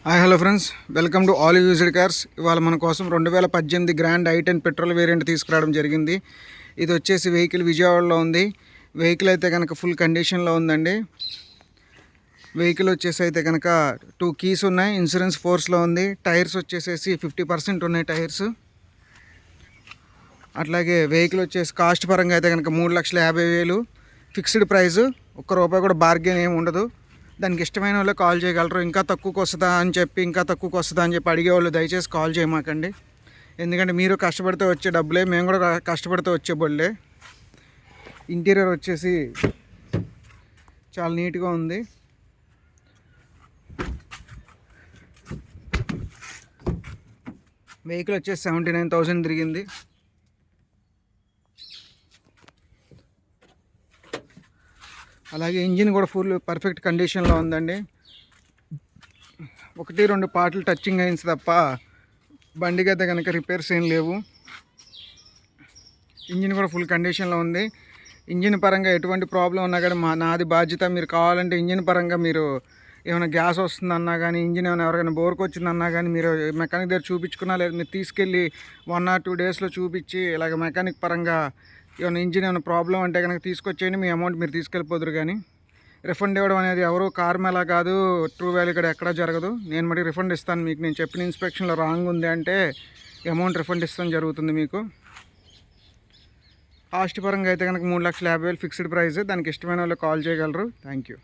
Hi hello friends, welcome to all used cars. ఇవాళ మన కోసం 2018 గ్రాండ్ i10 పెట్రోల్ వేరియంట్ తీసుకురావడం జరిగింది. ఇది వచ్చేసి వెహికల్ విజయవాడలో ఉంది. వెహికల్ అయితే కనుక ఫుల్ కండిషన్లో ఉందండి. వెహికల్ వచ్చేసి అయితే కనుక 2 కీస్ ఉన్నాయి. ఇన్సూరెన్స్ ఫోర్స్లో ఉంది. టైర్స్ వచ్చేసేసి 50% ఉన్నాయి టైర్స్. అట్లాగే వెహికల్ వచ్చేసి కాస్ట్ పరంగా అయితే కనుక 3,50,000 ఫిక్స్డ్ ప్రైస్. ఒక్క రూపాయి కూడా బార్గెన్ ఏమి ఉండదు. దానికి ఇష్టమైన వాళ్ళే కాల్ చేయగలరు. ఇంకా తక్కువకి వస్తుందా అని చెప్పి అడిగేవాళ్ళు దయచేసి కాల్ చేయమాకండి. ఎందుకంటే మీరు కష్టపడితే వచ్చే డబ్బులే, మేము కూడా కష్టపడితే వచ్చే బొళ్ళే. ఇంటీరియర్ వచ్చేసి చాలా నీట్గా ఉంది. వెహికల్ వచ్చేసి 79,000 తిరిగింది. అలాగే ఇంజిన్ కూడా ఫుల్ పర్ఫెక్ట్ కండిషన్లో ఉందండి. 1-2 పార్ట్లు టచింగ్ అయింది తప్ప బండికి అయితే కనుక రిపేర్స్ ఏం లేవు. ఇంజిన్ కూడా ఫుల్ కండిషన్లో ఉంది. ఇంజిన్ పరంగా ఎటువంటి ప్రాబ్లం ఉన్నా కానీ నాది బాధ్యత. మీరు కావాలంటే ఇంజిన్ పరంగా మీరు ఏమైనా గ్యాస్ వస్తుందన్నా కానీ, ఇంజిన్ ఏమైనా ఎవరికైనా బోర్కు వచ్చిందన్నా కానీ మీరు మెకానిక్ దగ్గర చూపించుకున్నా, లేదా మీరు తీసుకెళ్ళి 1 or 2 డేస్లో చూపించి ఇలాగ మెకానిక్ పరంగా ఏమైనా ఇంజిన్ ఏమైనా ప్రాబ్లం అంటే కనుక తీసుకొచ్చేయండి. మీ అమౌంట్ మీరు తీసుకెళ్ళిపోదురు. కానీ రిఫండ్ ఇవ్వడం అనేది ఎవరు కార్ మేళ కాదు, ట్రూ వాల్యూ ఇక్కడ ఎక్కడా జరగదు. నేను మరి రిఫండ్ ఇస్తాను మీకు. నేను చెప్పిన ఇన్స్పెక్షన్లో రాంగ్ ఉంది అంటే అమౌంట్ రిఫండ్ ఇస్తాను జరుగుతుంది మీకు. కాస్ట్ పరంగా అయితే కనుక 3,50,000 ఫిక్స్డ్ ప్రైస్. దానికి ఇష్టమైన వాళ్ళు కాల్ చేయగలరు. Thank you.